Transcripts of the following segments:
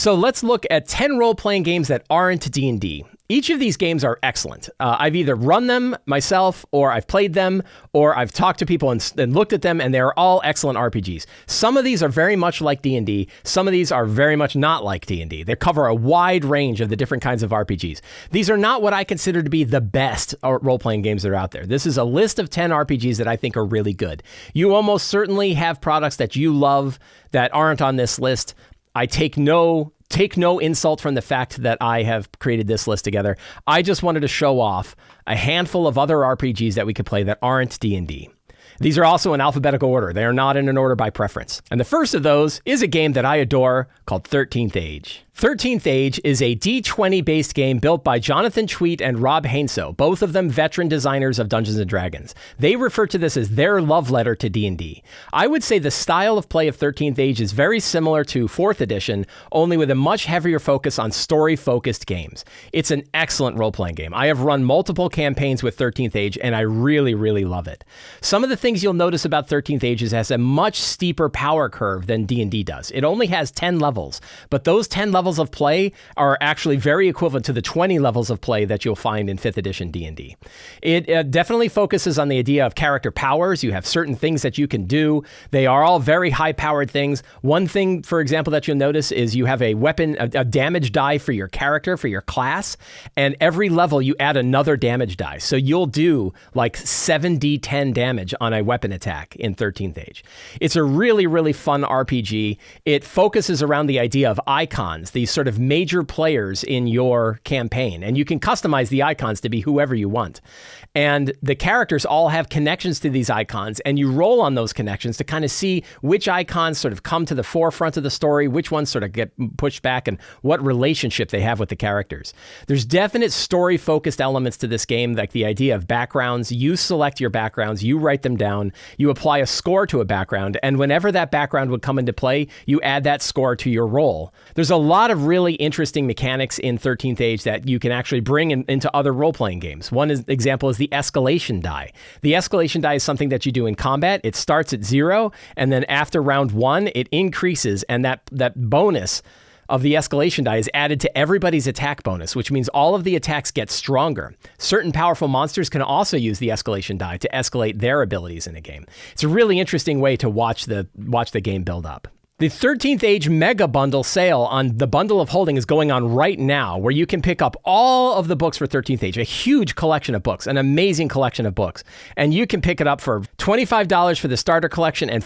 So let's look at 10 role-playing games that aren't D&D. Each of these games are excellent. I've either run them myself, or I've played them, or I've talked to people and looked at them, and they're all excellent RPGs. Some of these are very much like D&D. Some of these are very much not like D&D. They cover a wide range of the different kinds of RPGs. These are not what I consider to be the best role-playing games that are out there. This is a list of 10 RPGs that I think are really good. You almost certainly have products that you love that aren't on this list. I take no insult from the fact that I have created this list together. I just wanted to show off a handful of other RPGs that we could play that aren't D&D. These are also in alphabetical order. They are not in an order by preference. And the first of those is a game that I adore called 13th Age. 13th Age is a D20-based game built by Jonathan Tweet and Rob Hainso, both of them veteran designers of Dungeons & Dragons. They refer to this as their love letter to D&D. I would say the style of play of 13th Age is very similar to 4th edition, only with a much heavier focus on story-focused games. It's an excellent role-playing game. I have run multiple campaigns with 13th Age, and I really, really love it. Some of the things you'll notice about 13th Age is it has a much steeper power curve than D&D does. It only has 10 levels, but those 10 levels of play are actually very equivalent to the 20 levels of play that you'll find in 5th edition D&D. It definitely focuses on the idea of character powers. You have certain things that you can do. They are all very high-powered things. One thing, for example, that you'll notice is you have a weapon, a damage die for your character, for your class, and every level you add another damage die. So you'll do like 7d10 damage on a weapon attack in 13th Age. It's a really, really fun RPG. It focuses around the idea of icons, these sort of major players in your campaign, and you can customize the icons to be whoever you want. And the characters all have connections to these icons, and you roll on those connections to kind of see which icons sort of come to the forefront of the story, which ones sort of get pushed back, and what relationship they have with the characters. There's definite story-focused elements to this game, like the idea of backgrounds. You select your backgrounds, you write them down, you apply a score to a background, and whenever that background would come into play, you add that score to your roll. There's a lot of really interesting mechanics in 13th Age that you can actually bring into other role-playing games. One example is the escalation die. The escalation die is something that you do in combat. It starts at 0, and then after round 1, it increases, and that bonus of the escalation die is added to everybody's attack bonus, which means all of the attacks get stronger. Certain powerful monsters can also use the escalation die to escalate their abilities in a game. It's a really interesting way to watch the game build up. The 13th Age Mega Bundle sale on the Bundle of Holding is going on right now, where you can pick up all of the books for 13th Age, a huge collection of books, an amazing collection of books. And you can pick it up for $25 for the starter collection and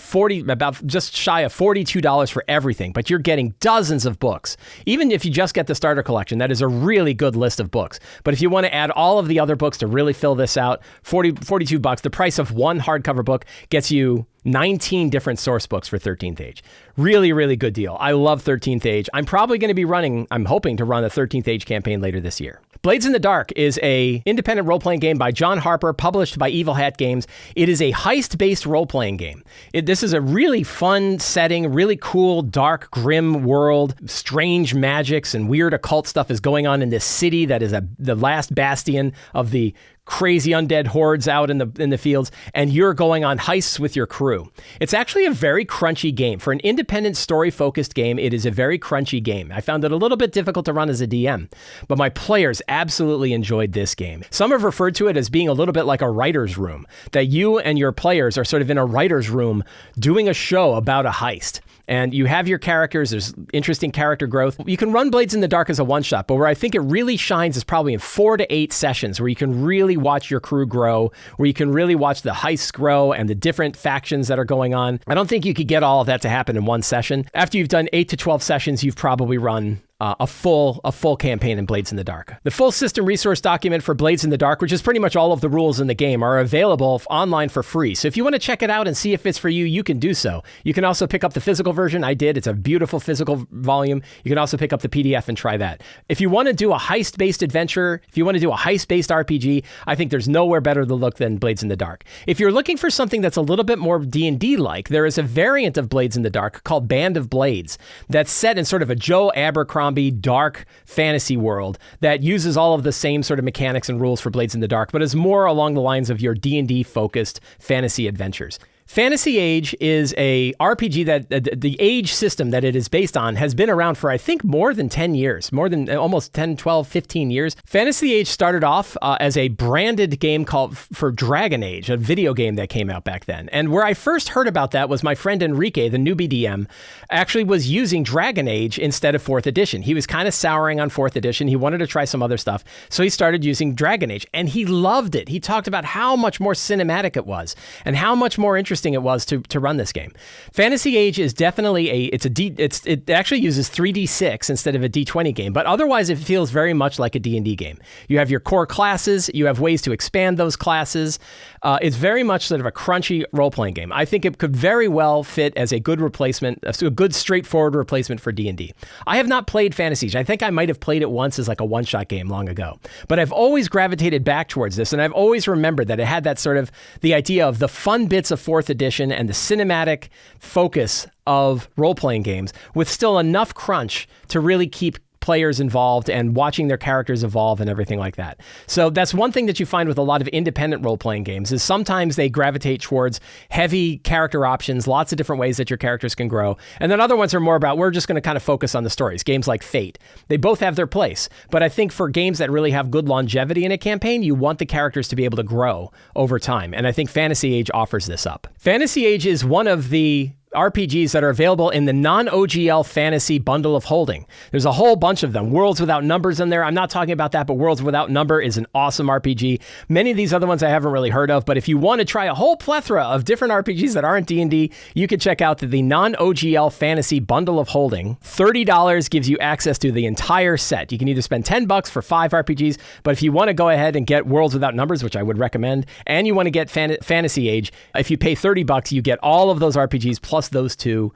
about just shy of $42 for everything. But you're getting dozens of books. Even if you just get the starter collection, that is a really good list of books. But if you want to add all of the other books to really fill this out, $42, the price of one hardcover book gets you 19 different source books for 13th Age. Really, really good deal. I love 13th Age. I'm probably going to be I'm hoping to run a 13th Age campaign later this year. Blades in the Dark is a independent role-playing game by John Harper, published by Evil Hat Games. It is a heist-based role-playing game. This is a really fun setting, really cool, dark, grim world. Strange magics and weird occult stuff is going on in this city that is the last bastion of the crazy undead hordes out in the fields, and you're going on heists with your crew. It's actually a very crunchy game. For an independent story-focused game, it is a very crunchy game. I found it a little bit difficult to run as a DM, but my players absolutely enjoyed this game. Some have referred to it as being a little bit like a writer's room, that you and your players are sort of in a writer's room doing a show about a heist. And you have your characters, there's interesting character growth. You can run Blades in the Dark as a one-shot, but where I think it really shines is probably in 4 to 8 sessions, where you can really watch your crew grow, where you can really watch the heists grow and the different factions that are going on. I don't think you could get all of that to happen in one session. After you've done 8 to 12 sessions, you've probably run a full campaign in Blades in the Dark. The full system resource document for Blades in the Dark, which is pretty much all of the rules in the game, are available online for free. So if you want to check it out and see if it's for you, you can do so. You can also pick up the physical version. I did. It's a beautiful physical volume. You can also pick up the PDF and try that. If you want to do a heist-based adventure, if you want to do a heist-based RPG, I think there's nowhere better to look than Blades in the Dark. If you're looking for something that's a little bit more D&D-like, there is a variant of Blades in the Dark called Band of Blades that's set in sort of a Joe Abercrombie dark fantasy world that uses all of the same sort of mechanics and rules for Blades in the Dark, but is more along the lines of your D&D focused fantasy adventures. Fantasy Age is a RPG that the age system that it is based on has been around for, I think, more than 10 years, more than almost 10, 12, 15 years. Fantasy Age started off as a branded game called for Dragon Age, a video game that came out back then. And where I first heard about that was my friend Enrique, the newbie DM, actually was using Dragon Age instead of 4th edition. He was kind of souring on 4th edition. He wanted to try some other stuff. So he started using Dragon Age and he loved it. He talked about how much more cinematic it was and how much more interesting it was to run this game. Fantasy Age is definitely it actually uses 3d6 instead of a d20 game, but otherwise it feels very much like a D&D game. You have your core classes, you have ways to expand those classes. It's very much sort of a crunchy role-playing game. I think it could very well fit as a good replacement, a good straightforward replacement for D&D. I have not played Fantasy Age. I think I might have played it once as like a one-shot game long ago, but I've always gravitated back towards this, and I've always remembered that it had that sort of the idea of the fun bits of 4th edition and the cinematic focus of role-playing games with still enough crunch to really keep players involved and watching their characters evolve and everything like that. So that's one thing that you find with a lot of independent role-playing games is sometimes they gravitate towards heavy character options, lots of different ways that your characters can grow. And then other ones are more about, we're just going to kind of focus on the stories. Games like Fate, they both have their place. But I think for games that really have good longevity in a campaign, you want the characters to be able to grow over time. And I think Fantasy Age offers this up. Fantasy Age is one of the RPGs that are available in the Non-OGL Fantasy Bundle of Holding. There's a whole bunch of them. Worlds Without Numbers in there. I'm not talking about that, but Worlds Without Number is an awesome RPG. Many of these other ones I haven't really heard of, but if you want to try a whole plethora of different RPGs that aren't D&D, you can check out the Non-OGL Fantasy Bundle of Holding. $30 gives you access to the entire set. You can either spend $10 for 5 RPGs, but if you want to go ahead and get Worlds Without Numbers, which I would recommend, and you want to get Fantasy Age, if you pay $30, you get all of those RPGs plus those two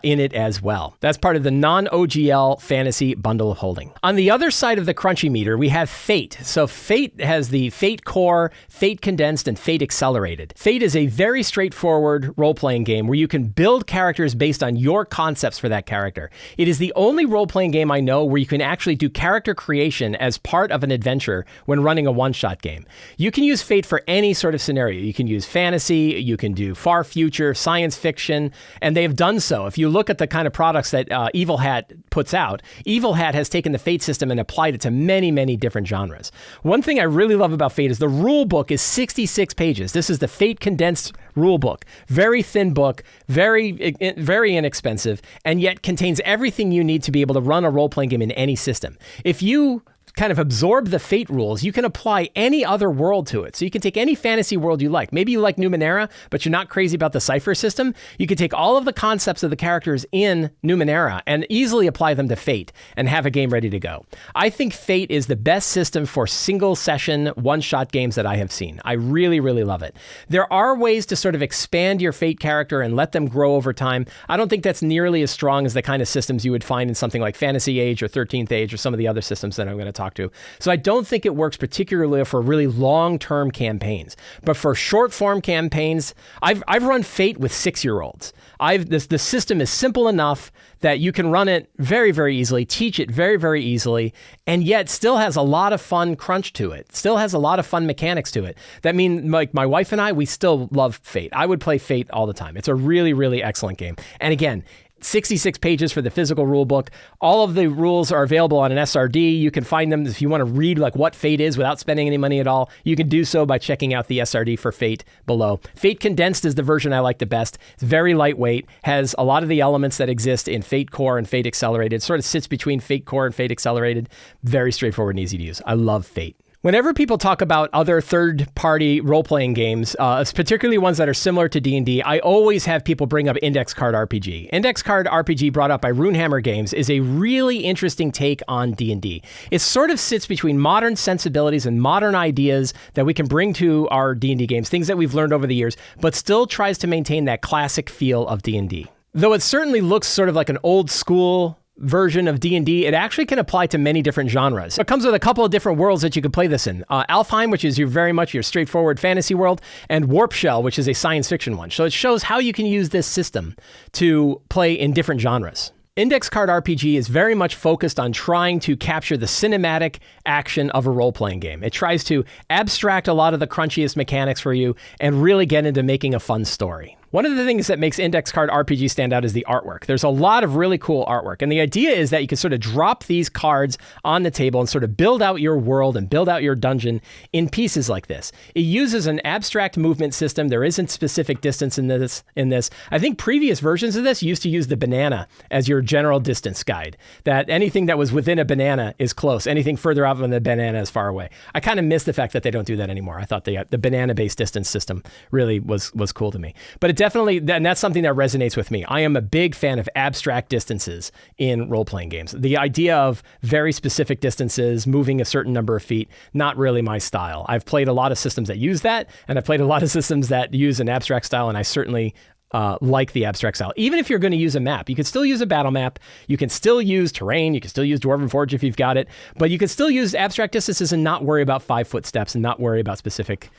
in it as well. That's part of the Non-OGL Fantasy Bundle of Holding. On the other side of the crunchy meter, we have Fate. So Fate has the Fate Core, Fate Condensed, and Fate Accelerated. Fate is a very straightforward role-playing game where you can build characters based on your concepts for that character. It is the only role-playing game I know where you can actually do character creation as part of an adventure when running a one-shot game. You can use Fate for any sort of scenario. You can use fantasy, you can do far future, science fiction, and they have done so. If you look at the kind of products that Evil Hat puts out, Evil Hat has taken the Fate system and applied it to many, many different genres. One thing I really love about Fate is the rule book is 66 pages. This is the Fate Condensed rule book. Very thin book, very inexpensive, and yet contains everything you need to be able to run a role-playing game in any system. If you kind of absorb the Fate rules, you can apply any other world to it. So you can take any fantasy world you like. Maybe you like Numenera, but you're not crazy about the cipher system. You can take all of the concepts of the characters in Numenera and easily apply them to Fate and have a game ready to go. I think Fate is the best system for single session, one-shot games that I have seen. I really, really love it. There are ways to sort of expand your Fate character and let them grow over time. I don't think that's nearly as strong as the kind of systems you would find in something like Fantasy Age or 13th Age or some of the other systems that I'm going to talk to. So I don't think it works particularly for really long-term campaigns. But for short-form campaigns, I've run Fate with 6-year-olds. The system is simple enough that you can run it very, very easily, teach it very, very easily, and yet still has a lot of fun crunch to it. Still has a lot of fun mechanics to it. That means, like my wife and I, we still love Fate. I would play Fate all the time. It's a really, really excellent game. And again, 66 pages for the physical rule book. All of the rules are available on an SRD. You can find them if you want to read like what Fate is without spending any money at all. You can do so by checking out the SRD for Fate below. Fate Condensed is the version I like the best. It's very lightweight, has a lot of the elements that exist in Fate Core and Fate Accelerated. It sort of sits between Fate Core and Fate Accelerated. Very straightforward and easy to use. I love Fate. Whenever people talk about other third-party role-playing games, particularly ones that are similar to D&D, I always have people bring up Index Card RPG. Index Card RPG, brought up by Runehammer Games, is a really interesting take on D&D. It sort of sits between modern sensibilities and modern ideas that we can bring to our D&D games, things that we've learned over the years, but still tries to maintain that classic feel of D&D. Though it certainly looks sort of like an old-school version of D&D, it actually can apply to many different genres. It comes with a couple of different worlds that you can play this in. Alfheim, which is very much your straightforward fantasy world, and Warp Shell, which is a science fiction one. So it shows how you can use this system to play in different genres. Index Card RPG is very much focused on trying to capture the cinematic action of a role-playing game. It tries to abstract a lot of the crunchiest mechanics for you and really get into making a fun story. One of the things that makes Index Card RPG stand out is the artwork. There's a lot of really cool artwork. And the idea is that you can sort of drop these cards on the table and sort of build out your world and build out your dungeon in pieces like this. It uses an abstract movement system. There isn't specific distance in this. I think previous versions of this used to use the banana as your general distance guide, that anything that was within a banana is close. Anything further out from the banana is far away. I kind of miss the fact that they don't do that anymore. I thought the banana-based distance system really was cool to me. But it definitely, and that's something that resonates with me. I am a big fan of abstract distances in role-playing games. The idea of very specific distances, moving a certain number of feet, not really my style. I've played a lot of systems that use that, and I've played a lot of systems that use an abstract style, and I certainly like the abstract style. Even if you're going to use a map, you could still use a battle map. You can still use terrain. You can still use Dwarven Forge if you've got it. But you can still use abstract distances and not worry about 5-foot steps and not worry about specific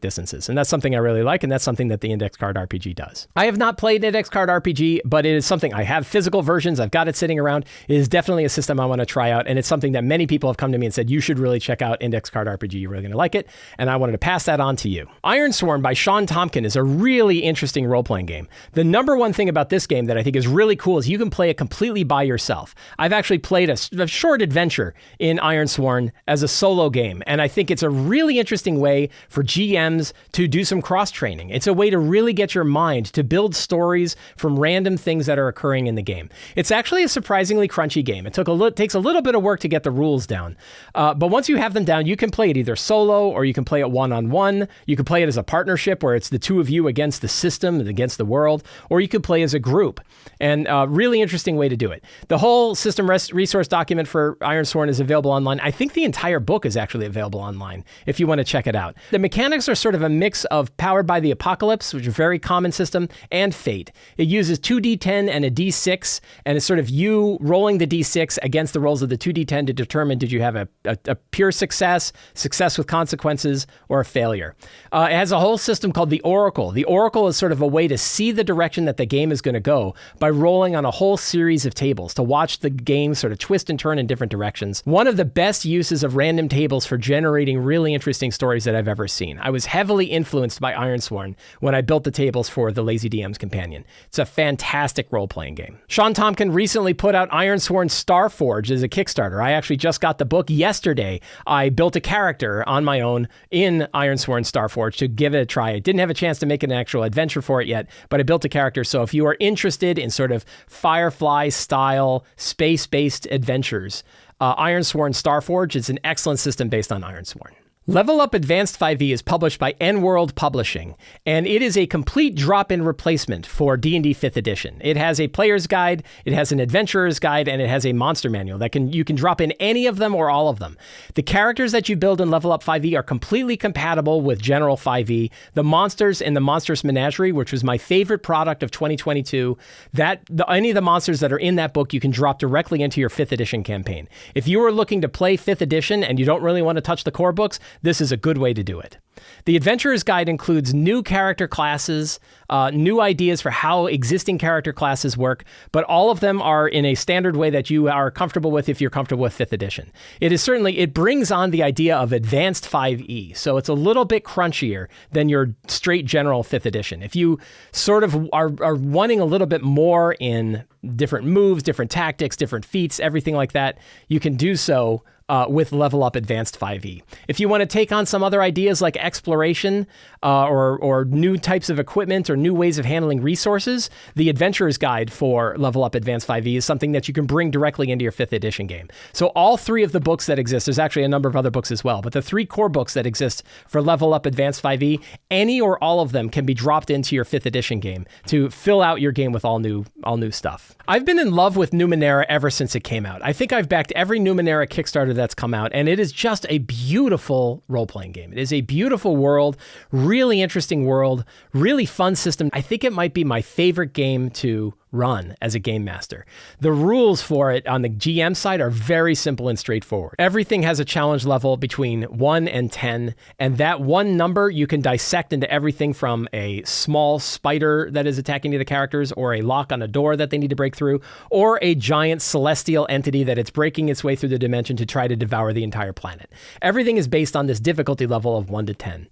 distances. And that's something I really like, and that's something that the Index Card RPG does. I have not played Index Card RPG, but it is something I have physical versions. I've got it sitting around. It is definitely a system I want to try out, and it's something that many people have come to me and said, you should really check out Index Card RPG. You're really going to like it, and I wanted to pass that on to you. Ironsworn by Sean Tompkin is a really interesting role-playing game. The number one thing about this game that I think is really cool is you can play it completely by yourself. I've actually played a short adventure in Ironsworn as a solo game, and I think it's a really interesting way for GMs to do some cross-training. It's a way to really get your mind to build stories from random things that are occurring in the game. It's actually a surprisingly crunchy game. It takes a little bit of work to get the rules down, but once you have them down, you can play it either solo or you can play it one-on-one. You can play it as a partnership where it's the two of you against the system and against the world, or you could play as a group, and a really interesting way to do it. The whole system resource document for Ironsworn is available online. I think the entire book is actually available online if you want to check it out. The mechanics are sort of a mix of Powered by the Apocalypse, which is a very common system, and Fate. It uses 2d10 and a d6, and it's sort of you rolling the d6 against the rolls of the 2d10 to determine did you have a pure success with consequences, or a failure. It has a whole system called the Oracle. The Oracle is sort of a way to see the direction that the game is going to go by rolling on a whole series of tables to watch the game sort of twist and turn in different directions. One of the best uses of random tables for generating really interesting stories that I've ever seen. I was heavily influenced by Ironsworn when I built the tables for the Lazy DM's Companion. It's a fantastic role-playing game. Sean Tompkin recently put out Ironsworn Starforged as a Kickstarter. I actually just got the book yesterday. I built a character on my own in Ironsworn Starforged to give it a try. I didn't have a chance to make an actual adventure for it yet, but I built a character. So if you are interested in sort of Firefly style space-based adventures, Ironsworn Starforged is an excellent system based on Ironsworn. Level Up Advanced 5e is published by N-World Publishing, and it is a complete drop-in replacement for D&D 5th edition. It has a player's guide, it has an adventurer's guide, and it has a monster manual that you can drop in any of them or all of them. The characters that you build in Level Up 5e are completely compatible with General 5e. The monsters in the Monstrous Menagerie, which was my favorite product of 2022, any of the monsters that are in that book you can drop directly into your 5th edition campaign. If you are looking to play 5th edition and you don't really want to touch the core books, this is a good way to do it. The Adventurer's Guide includes new character classes, new ideas for how existing character classes work, but all of them are in a standard way that you are comfortable with if you're comfortable with 5th edition. It brings on the idea of advanced 5e, so it's a little bit crunchier than your straight general 5th edition. If you sort of are wanting a little bit more in different moves, different tactics, different feats, everything like that, you can do so with Level Up Advanced 5e. If you want to take on some other ideas like exploration or new types of equipment or new ways of handling resources, the Adventurer's Guide for Level Up Advanced 5e is something that you can bring directly into your 5th edition game. So all three of the books that exist, there's actually a number of other books as well, but the three core books that exist for Level Up Advanced 5e, any or all of them can be dropped into your 5th edition game to fill out your game with all new stuff. I've been in love with Numenera ever since it came out. I think I've backed every Numenera Kickstarter that's come out, and it is just a beautiful role-playing game. It is a beautiful world, really interesting world, really fun system. I think it might be my favorite game to run as a game master. The rules for it on the GM side are very simple and straightforward. Everything has a challenge level between 1 and 10, and that one number you can dissect into everything from a small spider that is attacking the characters, or a lock on a door that they need to break through, or a giant celestial entity that it's breaking its way through the dimension to try to devour the entire planet. Everything is based on this difficulty level of 1 to 10.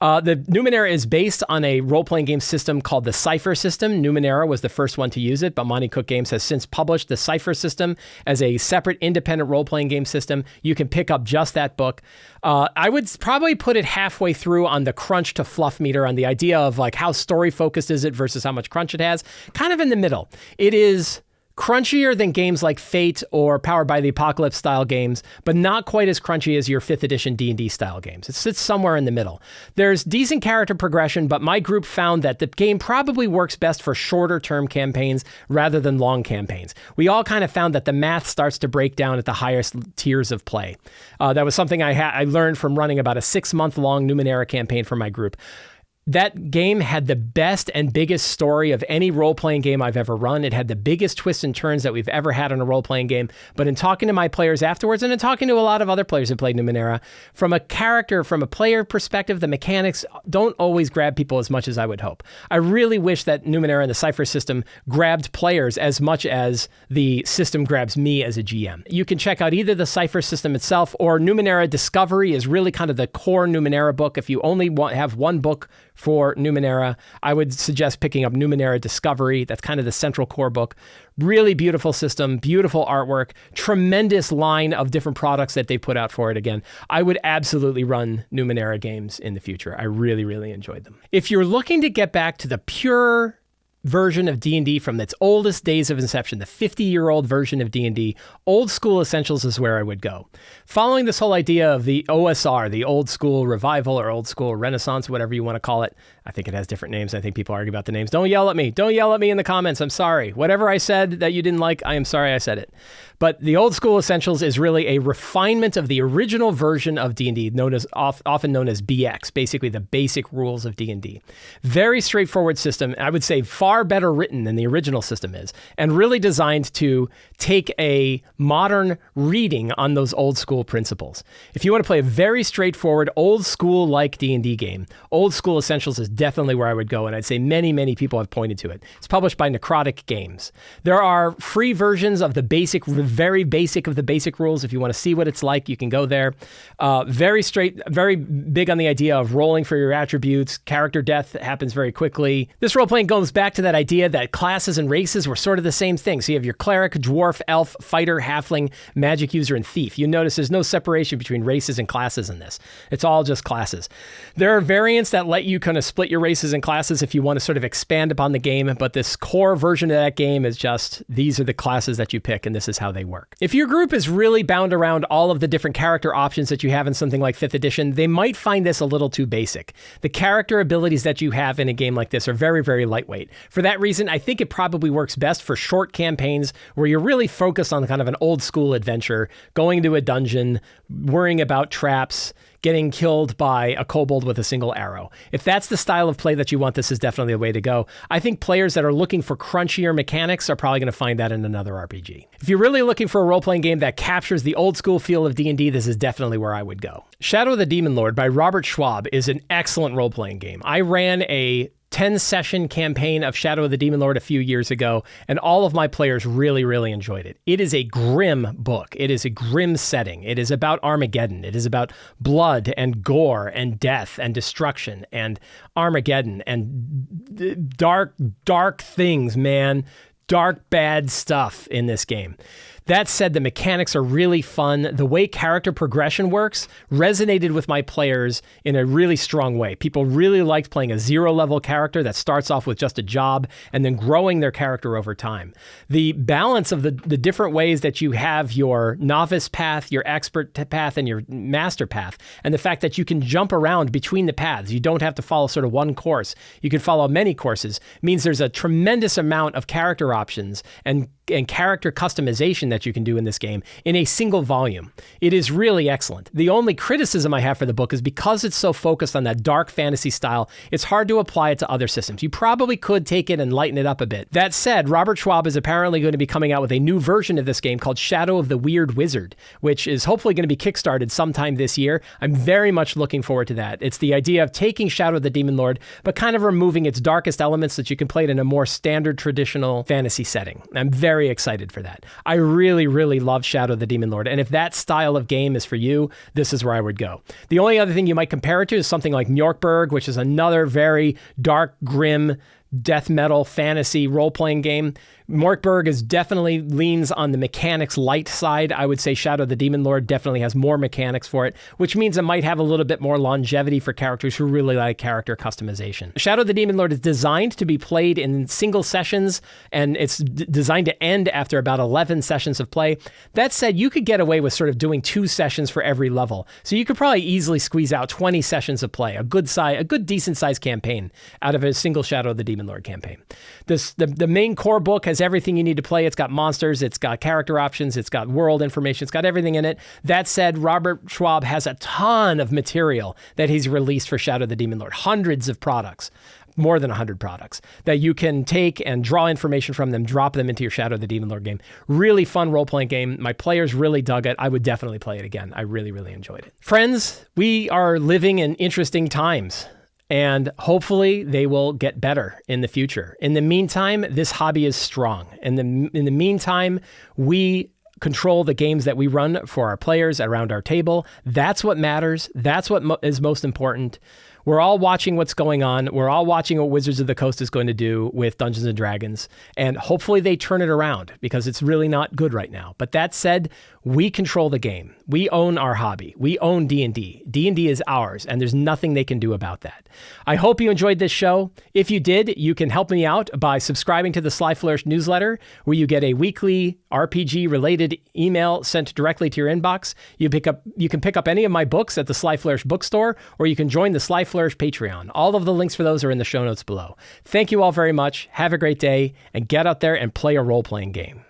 The Numenera is based on a role-playing game system called the Cypher system. Numenera was the first one to use it, but Monty Cook Games has since published the Cypher system as a separate independent role-playing game system. You can pick up just that book. I would probably put it halfway through on the crunch to fluff meter, on the idea of like how story-focused is it versus how much crunch it has. Kind of in the middle. It is crunchier than games like Fate or Powered by the Apocalypse style games, but not quite as crunchy as your 5th edition D&D style games. It sits somewhere in the middle. There's decent character progression, but my group found that the game probably works best for shorter term campaigns rather than long campaigns. We all kind of found that the math starts to break down at the highest tiers of play. That was something I learned from running about a 6-month-long Numenera campaign for my group. That game had the best and biggest story of any role-playing game I've ever run. It had the biggest twists and turns that we've ever had in a role-playing game. But in talking to my players afterwards, and in talking to a lot of other players who played Numenera, from a player perspective, the mechanics don't always grab people as much as I would hope. I really wish that Numenera and the Cypher system grabbed players as much as the system grabs me as a GM. You can check out either the Cypher system itself, or Numenera Discovery is really kind of the core Numenera book. If you only have one book for Numenera, I would suggest picking up Numenera Discovery. That's kind of the central core book. Really beautiful system, beautiful artwork, tremendous line of different products that they put out for it. Again, I would absolutely run Numenera games in the future. I really, really enjoyed them. If you're looking to get back to the pure version of D&D from its oldest days of inception, the 50-year-old version of D&D, Old School Essentials is where I would go. Following this whole idea of the OSR, the Old School Revival or Old School Renaissance, whatever you want to call it. I think it has different names. I think people argue about the names. Don't yell at me. Don't yell at me in the comments. I'm sorry. Whatever I said that you didn't like, I am sorry I said it. But the Old School Essentials is really a refinement of the original version of D&D, often known as BX, basically the basic rules of D&D. Very straightforward system. I would say far better written than the original system is, and really designed to take a modern reading on those old school principles. If you want to play a very straightforward, old school-like D&D game, Old School Essentials is definitely where I would go, and I'd say many, many people have pointed to it. It's published by Necrotic Games. There are free versions of the very basic of the basic rules. If you want to see what it's like, you can go there. Very big on the idea of rolling for your attributes. Character death happens very quickly. This role-playing goes back to that idea that classes and races were sort of the same thing. So you have your cleric, dwarf, elf, fighter, halfling, magic user, and thief. You notice there's no separation between races and classes in this. It's all just classes. There are variants that let you kind of split your races and classes if you want to sort of expand upon the game, but this core version of that game is just, these are the classes that you pick, and this is how they work. If your group is really bound around all of the different character options that you have in something like 5th edition, they might find this a little too basic. The character abilities that you have in a game like this are very, very lightweight. For that reason, I think it probably works best for short campaigns where you're really focused on kind of an old school adventure, going into a dungeon, worrying about traps, getting killed by a kobold with a single arrow. If that's the style of play that you want, this is definitely the way to go. I think players that are looking for crunchier mechanics are probably going to find that in another RPG. If you're really looking for a role-playing game that captures the old school feel of D&D, this is definitely where I would go. Shadow of the Demon Lord by Robert Schwab is an excellent role-playing game. I ran a 10-session campaign of Shadow of the Demon Lord a few years ago, and all of my players really, really enjoyed it. It is a grim book. It is a grim setting. It is about Armageddon. It is about blood and gore and death and destruction and Armageddon and dark, dark things, man. Dark, bad stuff in this game. That said, the mechanics are really fun. The way character progression works resonated with my players in a really strong way. People really liked playing a 0-level character that starts off with just a job and then growing their character over time. The balance of the different ways that you have your novice path, your expert path, and your master path, and the fact that you can jump around between the paths. You don't have to follow sort of one course. You can follow many courses. Means there's a tremendous amount of character options and and character customization that you can do in this game in a single volume. It is really excellent. The only criticism I have for the book is because it's so focused on that dark fantasy style, it's hard to apply it to other systems. You probably could take it and lighten it up a bit. That said, Robert Schwab is apparently going to be coming out with a new version of this game called Shadow of the Weird Wizard, which is hopefully going to be kickstarted sometime this year. I'm very much looking forward to that. It's the idea of taking Shadow of the Demon Lord, but kind of removing its darkest elements so that you can play it in a more standard traditional fantasy setting. I'm very excited for that. I really, really love Shadow of the Demon Lord, and if that style of game is for you, this is where I would go. The only other thing you might compare it to is something like Mjorkberg, which is another very dark, grim, death metal fantasy role-playing game. Mjorkberg is definitely leans on the mechanics light side. I would say Shadow of the Demon Lord definitely has more mechanics for it, which means it might have a little bit more longevity for characters who really like character customization. Shadow of the Demon Lord is designed to be played in single sessions, and it's designed to end after about 11 sessions of play. That said, you could get away with sort of doing 2 sessions for every level. So you could probably easily squeeze out 20 sessions of play, a good decent sized campaign out of a single Shadow of the Demon Lord campaign. The main core book has everything you need to play. It's got monsters, it's got character options, it's got world information, it's got everything in it. That said, Robert Schwab has a ton of material that he's released for Shadow of the Demon Lord, hundreds of products, more than 100 products that you can take and draw information from them, drop them into your Shadow of the Demon Lord game. Really fun role-playing game. My players really dug it. I would definitely play it again. I really, really enjoyed it. Friends, we are living in interesting times, and hopefully they will get better in the future. In the meantime, this hobby is strong. In the meantime, we control the games that we run for our players around our table. That's what matters. That's what is most important. We're all watching what's going on. We're all watching what Wizards of the Coast is going to do with Dungeons & Dragons. And hopefully they turn it around, because it's really not good right now. But that said, we control the game. We own our hobby. We own D&D. D&D is ours, and there's nothing they can do about that. I hope you enjoyed this show. If you did, you can help me out by subscribing to the Sly Flourish newsletter, where you get a weekly RPG-related email sent directly to your inbox. You can pick up any of my books at the Sly Flourish bookstore, or you can join the Sly Flourish Patreon. All of the links for those are in the show notes below. Thank you all very much. Have a great day, and get out there and play a role-playing game.